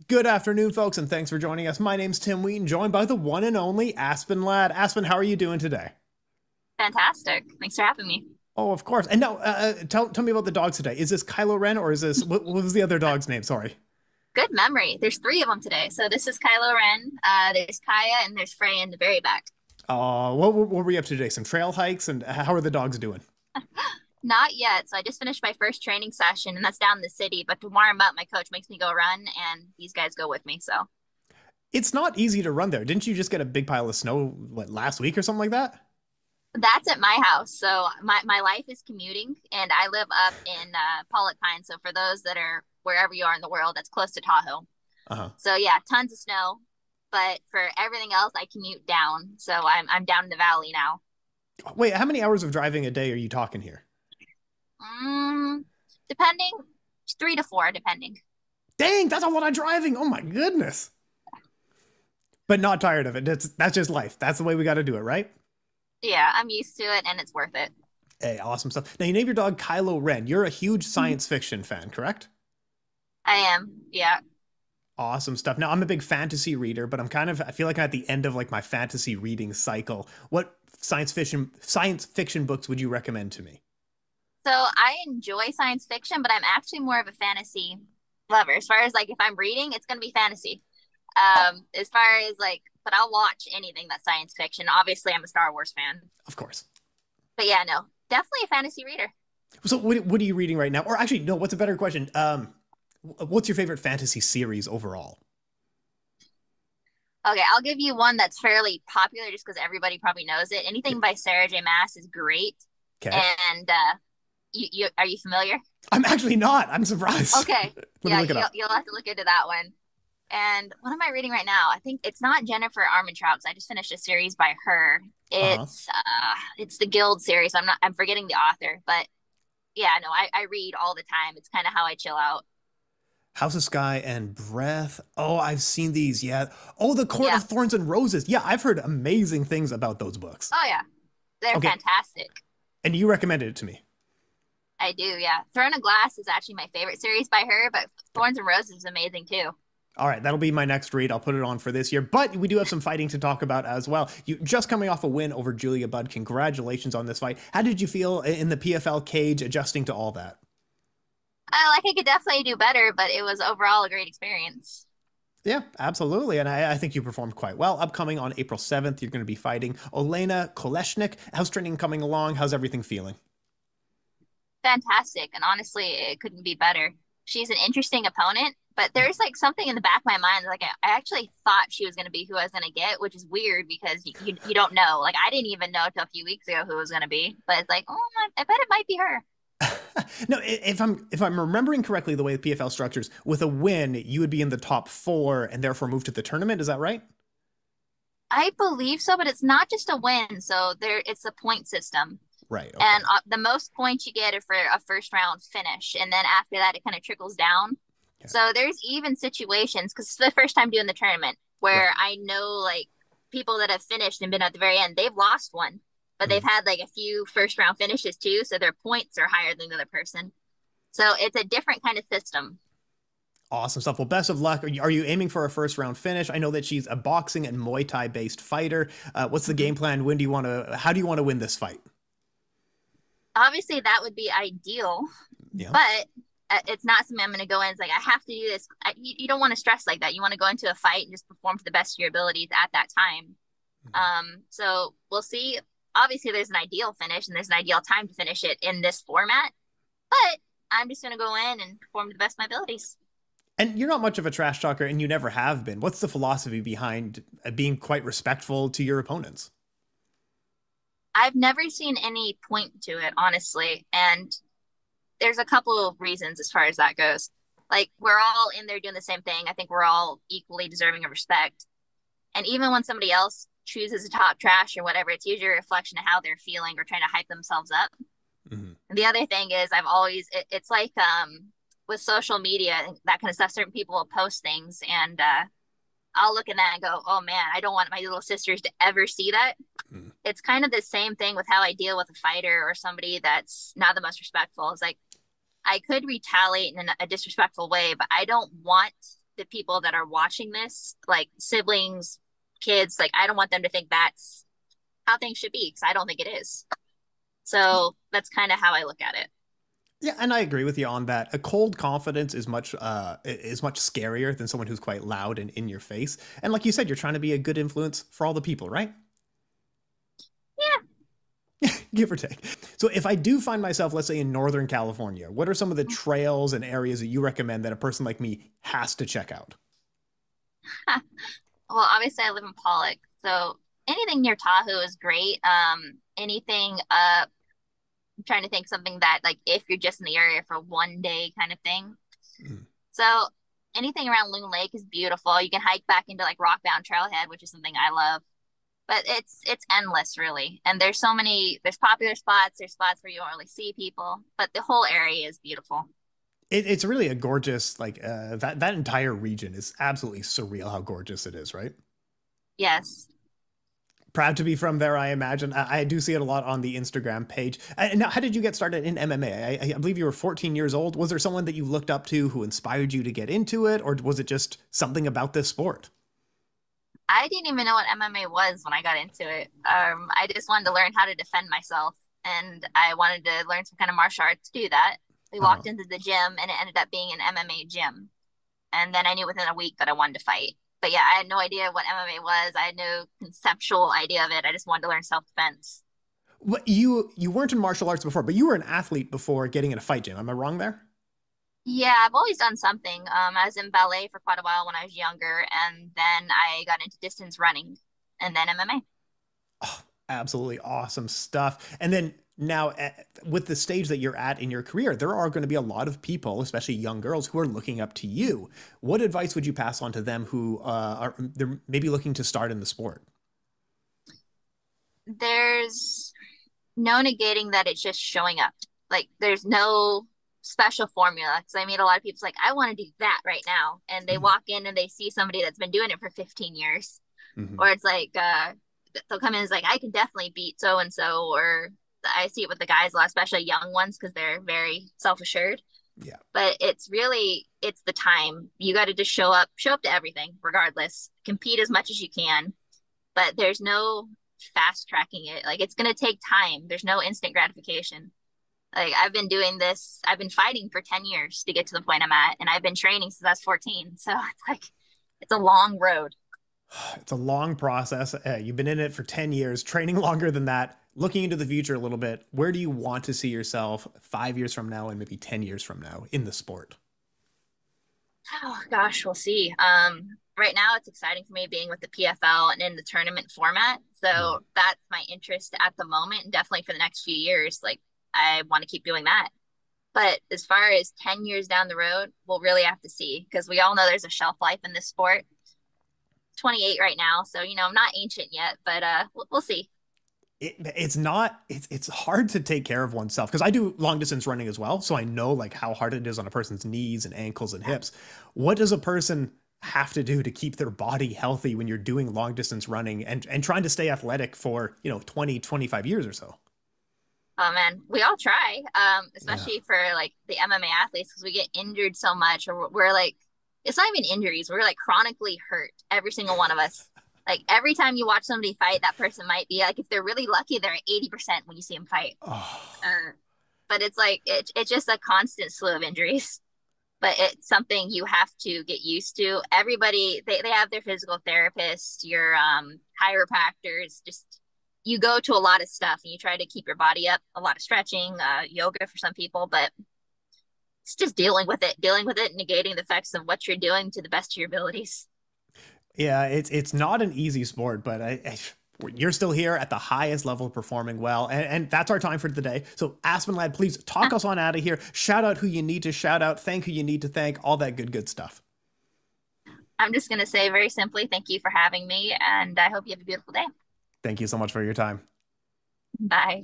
Good afternoon, folks, and thanks for joining us. My name's Tim Wheaton, joined by the one and only Aspen Ladd. Aspen, how are you doing today? Fantastic. Thanks for having me. Oh, of course. And now, tell me about the dogs today. Is this Kylo Ren or is this what was the other dog's name? Sorry. Good memory. There's three of them today. So this is Kylo Ren, there's Kaya, and there's Frey in the very back. What were we up to today? Some trail hikes, and how are the dogs doing? Not yet. So I just finished my first training session, and that's down in the city. But to warm up, my coach makes me go run, and these guys go with me. So It's not easy to run there. Didn't you just get a big pile of snow, what, last week or something like that? that's at my house. So my life is commuting, and I live up in Pollock Pines. So for those that are wherever you are in the world, that's close to Tahoe. Uh-huh. So yeah, tons of snow. But for everything else, I commute down. So I'm down in the valley now. Wait, how many hours of driving a day are you talking here? Mm, depending, 3 to 4, depending. Dang, that's a lot of driving. Oh my goodness. But not tired of it. That's just life. That's the way we got to do it, right? Yeah, I'm used to it and it's worth it. Hey, awesome stuff. Now, you name your dog Kylo Ren. You're a huge Mhm. science fiction fan, correct? I am. Yeah. Awesome stuff. Now, I'm a big fantasy reader, but I feel like I'm at the end of like my fantasy reading cycle. What science fiction books would you recommend to me? So I enjoy science fiction, but I'm actually more of a fantasy lover. As far as like if I'm reading, it's gonna be fantasy. As far as like, but I'll watch anything that's science fiction. Obviously, I'm a Star Wars fan. Of course. But yeah, no, definitely a fantasy reader. So, what are you reading right now? Or actually, no, what's a better question? What's your favorite fantasy series overall? Okay, I'll give you one that's fairly popular just because everybody probably knows it. Anything by Sarah J. Maas is great. Okay. And you are you familiar? I'm actually not. I'm surprised. Okay. Let me Yeah, look it up. you'll have to look into that one. And what am I reading right now? I think it's not Jennifer Armentrout because I just finished a series by her. Uh-huh. It's the Guild series. I'm forgetting the author, but yeah, no, I read all the time. It's kind of how I chill out. House of Sky and Breath. Oh, I've seen these. Yeah. Oh, The Court Yeah. of Thorns and Roses. Yeah, I've heard amazing things about those books. Oh yeah. They're Okay. fantastic. And you recommended it to me. I do, yeah. Throne of Glass is actually my favorite series by her, but Thorns and Roses is amazing too. All right, that'll be my next read. I'll put it on for this year. But we do have some fighting to talk about as well. You just coming off a win over Julia Budd. Congratulations on this fight. How did you feel in the PFL cage adjusting to all that? I could definitely do better, but it was overall a great experience. Yeah, absolutely. And I think you performed quite well. Upcoming on April 7th, you're going to be fighting Olena Kolesnyk. How's training coming along? How's everything feeling? Fantastic. And honestly, it couldn't be better. She's an interesting opponent, but there's like something in the back of my mind. Like I actually thought she was going to be who I was going to get, which is weird because you don't know. Like I didn't even know until a few weeks ago who it was going to be, but it's like, oh, I bet it might be her. No, if I'm remembering correctly, the way the PFL structures, with a win, you would be in the top four and therefore move to the tournament. Is that right? I believe so, but it's not just a win. So it's a point system. Right. Okay. And the most points you get are for a first round finish. And then after that, it kind of trickles down. Yeah. So there's even situations, because it's the first time doing the tournament, Right. where I know like people that have finished and been at the very end, they've lost one, but they've Mhm. had like a few first round finishes too. So their points are higher than the other person. So it's a different kind of system. Awesome stuff. Well, best of luck. Are you aiming for a first round finish? I know that she's a boxing and Muay Thai based fighter. What's the Mhm. game plan? When do you want to? How do you want to win this fight? Obviously, that would be ideal, Yeah. but it's not something I'm going to go in. It's like, I have to do this. You don't want to stress like that. You want to go into a fight and just perform to the best of your abilities at that time. Mhm. So we'll see. Obviously, there's an ideal finish and there's an ideal time to finish it in this format, but I'm just going to go in and perform to the best of my abilities. And you're not much of a trash talker, and you never have been. What's the philosophy behind being quite respectful to your opponents? I've never seen any point to it, honestly. And there's a couple of reasons as far as that goes. Like, we're all in there doing the same thing. I think we're all equally deserving of respect. And even when somebody else chooses to talk trash or whatever, it's usually a reflection of how they're feeling or trying to hype themselves up. Mhm. And the other thing is, it's like with social media and that kind of stuff, certain people will post things and I'll look at that and go, oh man, I don't want my little sisters to ever see that. Mhm. It's kind of the same thing with how I deal with a fighter or somebody that's not the most respectful. It's like I could retaliate in a disrespectful way, but I don't want the people that are watching this, like siblings, kids, like I don't want them to think that's how things should be because I don't think it is. So that's kind of how I look at it. Yeah, and I agree with you on that. A cold confidence is much scarier than someone who's quite loud and in your face. And like you said, you're trying to be a good influence for all the people, right? Yeah. Give or take. So if I do find myself, let's say in Northern California, what are some of the trails and areas that you recommend that a person like me has to check out? Well, obviously I live in Pollock, so anything near Tahoe is great. Anything I'm trying to think something that like if you're just in the area for one day kind of thing. Mm. So anything around Loon Lake is beautiful. You can hike back into like Rockbound Trailhead, which is something I love. But it's endless really. And there's popular spots, there's spots where you don't really see people, but the whole area is beautiful. It's really a gorgeous, like that entire region is absolutely surreal how gorgeous it is, right? Yes. Proud to be from there, I imagine. I do see it a lot on the Instagram page. And now, how did you get started in MMA? I believe you were 14 years old. Was there someone that you looked up to who inspired you to get into it, or was it just something about this sport? I didn't even know what MMA was when I got into it. I just wanted to learn how to defend myself, and I wanted to learn some kind of martial arts to do that. We Uh-huh. walked into the gym, and it ended up being an MMA gym. And then I knew within a week that I wanted to fight. But yeah, I had no idea what MMA was. I had no conceptual idea of it. I just wanted to learn self defense. What you weren't in martial arts before, but you were an athlete before getting in a fight gym. Am I wrong there? Yeah, I've always done something. I was in ballet for quite a while when I was younger, and then I got into distance running, and then MMA. Oh, absolutely awesome stuff. And then now, with the stage that you're at in your career, there are going to be a lot of people, especially young girls, who are looking up to you. What advice would you pass on to them who are they're maybe looking to start in the sport? There's no negating that it's just showing up. Like there's no special formula. Because I meet a lot of people like, I want to do that right now. And they walk in and they see somebody that's been doing it for 15 years. Mm-hmm. Or it's like, they'll come in and it's like, I can definitely beat so and so. Or I see it with the guys a lot, especially young ones, because they're very self assured. Yeah. But it's the time. You got to just show up to everything, regardless. Compete as much as you can. But there's no fast tracking it. Like it's gonna take time. There's no instant gratification. Like I've been doing this, I've been fighting for 10 years to get to the point I'm at, and I've been training since I was 14. So it's like it's a long road. It's a long process. You've been in it for 10 years, training longer than that, looking into the future a little bit. Where do you want to see yourself 5 years from now and maybe 10 years from now in the sport? Oh gosh, we'll see. Right now it's exciting for me being with the PFL and in the tournament format. Mm. So that's my interest at the moment, and definitely for the next few years. Like I want to keep doing that. But as far as 10 years down the road, we'll really have to see because we all know there's a shelf life in this sport. 28 right now, so I'm not ancient yet, but we'll see. It's hard to take care of oneself because I do long distance running as well, so I know like how hard it is on a person's knees and ankles and hips. What does a person have to do to keep their body healthy when you're doing long distance running and trying to stay athletic for 20-25 years or so? Oh man, we all try, Yeah. especially for like the MMA athletes because we get injured so much, or we're like, it's not even injuries, we're like chronically hurt, every single one of us. Like every time you watch somebody fight, that person might be like, if they're really lucky, they're at 80% when you see them fight. Oh. Uh, but it's like it's just a constant slew of injuries. But it's something you have to get used to. Everybody they have their physical therapists, your chiropractors, just you go to a lot of stuff and you try to keep your body up, a lot of stretching, yoga for some people, but it's just dealing with it, negating the effects of what you're doing to the best of your abilities. Yeah, it's not an easy sport, but you're still here at the highest level, performing well, and that's our time for today. So, Aspen Ladd, please talk us on out of here. Shout out who you need to shout out, thank who you need to thank, all that good stuff. I'm just going to say very simply, thank you for having me, and I hope you have a beautiful day. Thank you so much for your time. Bye.